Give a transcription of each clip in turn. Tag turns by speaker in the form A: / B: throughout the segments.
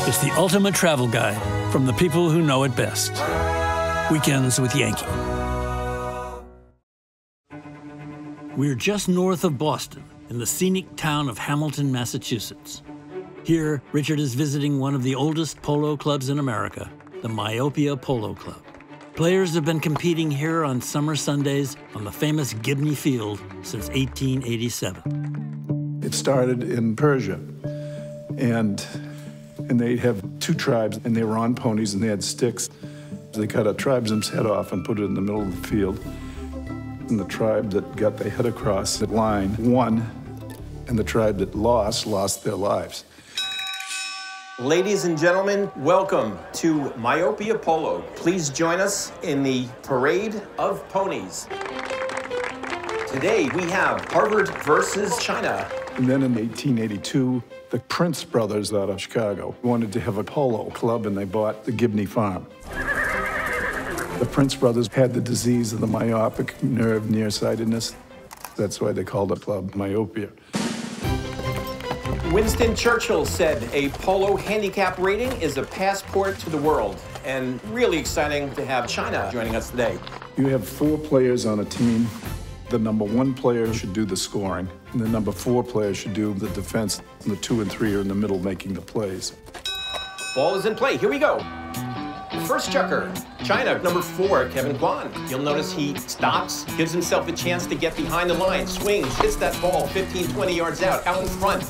A: It's the ultimate travel guide from the people who know it best. Weekends with Yankee. We're just north of Boston, in the scenic town of Hamilton, Massachusetts. Here, Richard is visiting one of the oldest polo clubs in America, the Myopia Polo Club. Players have been competing here on summer Sundays on the famous Gibney Field since 1887.
B: It started in Persia, and they have two tribes, and they were on ponies, and they had sticks. They cut a tribesman's head off and put it in the middle of the field. And the tribe that got their head across the line won, and the tribe that lost their lives.
C: Ladies and gentlemen, welcome to Myopia Polo. Please join us in the Parade of Ponies. Today we have Harvard versus China.
B: And then in 1882, the Prince brothers out of Chicago wanted to have a polo club, and they bought the Gibney farm. The Prince brothers had the disease of the myopic nerve nearsightedness. That's why they called the club Myopia.
C: Winston Churchill said a polo handicap rating is a passport to the world. And really exciting to have China joining us today.
B: You have 4 players on a team. The number 1 player should do the scoring, and the number 4 player should do the defense, and the 2 and 3 are in the middle making the plays.
C: Ball is in play. Here we go. First chucker, China, number 4, Kevin Guan. You'll notice he stops, gives himself a chance to get behind the line, swings, hits that ball 15, 20 yards out in front.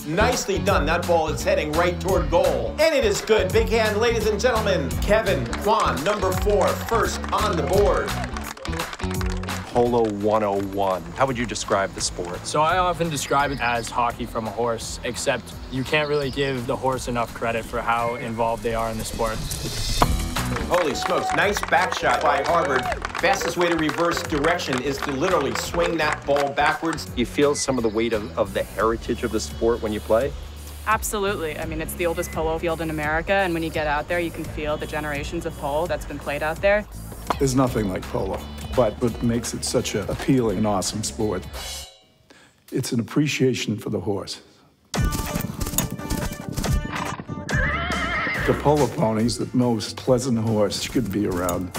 C: Nicely done. That ball is heading right toward goal. And it is good. Big hand, ladies and gentlemen. Kevin Guan, number 4, first on the board.
D: Polo 101. How would you describe the sport?
E: So I often describe it as hockey from a horse, except you can't really give the horse enough credit for how involved they are in the sport.
C: Holy smokes, nice back shot by Harvard. Fastest way to reverse direction is to literally swing that ball backwards.
D: You feel some of the weight of the heritage of the sport when you play?
F: Absolutely. I mean, it's the oldest polo field in America, and when you get out there, you can feel the generations of polo that's been played out there.
B: There's nothing like polo, but what makes it such an appealing and awesome sport, it's an appreciation for the horse. The polo pony's the most pleasant horse you could be around.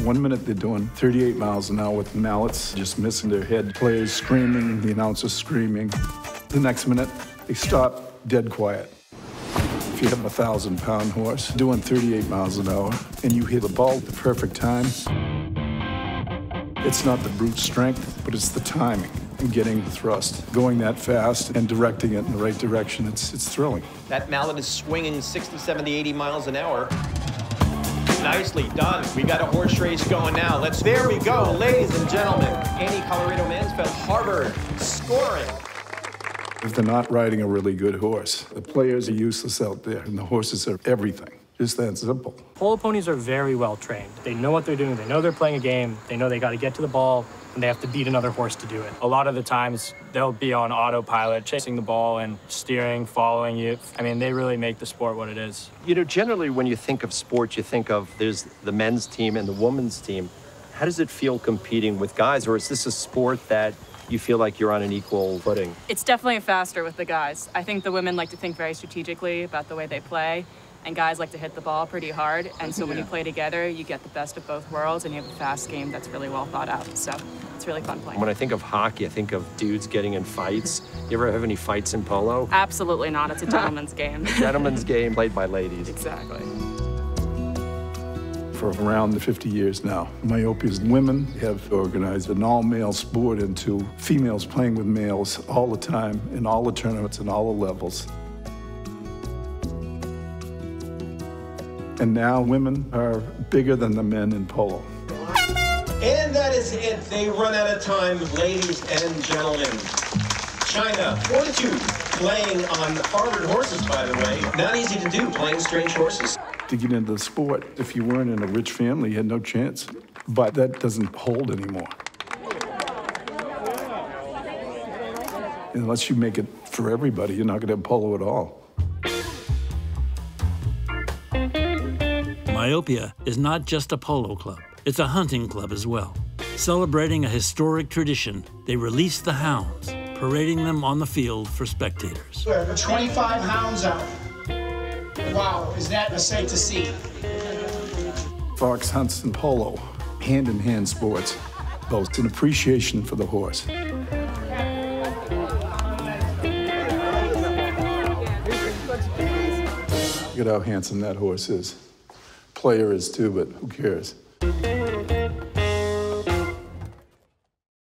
B: 1 minute they're doing 38 miles an hour with mallets just missing their head, players screaming, the announcers screaming. The next minute, they stop dead quiet. If you have a 1,000-pound horse doing 38 miles an hour and you hit the ball at the perfect time, it's not the brute strength, but it's the timing and getting the thrust. Going that fast and directing it in the right direction, it's thrilling.
C: That mallet is swinging 60, 70, 80 miles an hour. Nicely done. We got a horse race going now. There we go, ladies and gentlemen. Annie Colorado Mansfield, Harvard, scoring.
B: If they're not riding a really good horse, the players are useless out there, and the horses are everything. Just that simple.
E: Polo ponies are very well trained. They know what they're doing. They know they're playing a game. They know they got to get to the ball, and they have to beat another horse to do it. A lot of the times, they'll be on autopilot, chasing the ball and steering, following you. I mean, they really make the sport what it is.
D: You know, generally when you think of sports, you think of there's the men's team and the women's team. How does it feel competing with guys, or is this a sport that you feel like you're on an equal footing?
F: It's definitely faster with the guys. I think the women like to think very strategically about the way they play, and guys like to hit the ball pretty hard. And so when you play together, you get the best of both worlds, and you have a fast game that's really well thought out. So it's really fun playing.
D: When I think of hockey, I think of dudes getting in fights. You ever have any fights in polo?
F: Absolutely not. It's a gentleman's game.
D: Gentleman's game played by ladies.
F: Exactly.
B: For around 50 years now, Myopia's women have organized an all-male sport into females playing with males all the time in all the tournaments and all the levels. And now women are bigger than the men in polo.
C: And that is it. They run out of time, ladies and gentlemen. China, 4-2, playing on Harvard horses, by the way. Not easy to do, playing strange horses.
B: To get into the sport, if you weren't in a rich family, you had no chance. But that doesn't hold anymore. Unless you make it for everybody, you're not going to have polo at all.
A: Myopia is not just a polo club. It's a hunting club as well. Celebrating a historic tradition, they release the hounds, parading them on the field for spectators.
G: There are 25 hounds out. Wow, is that a sight to see?
B: Fox hunts and polo, hand-in-hand sports, both an appreciation for the horse. Look at how handsome that horse is. Player is too, but who cares?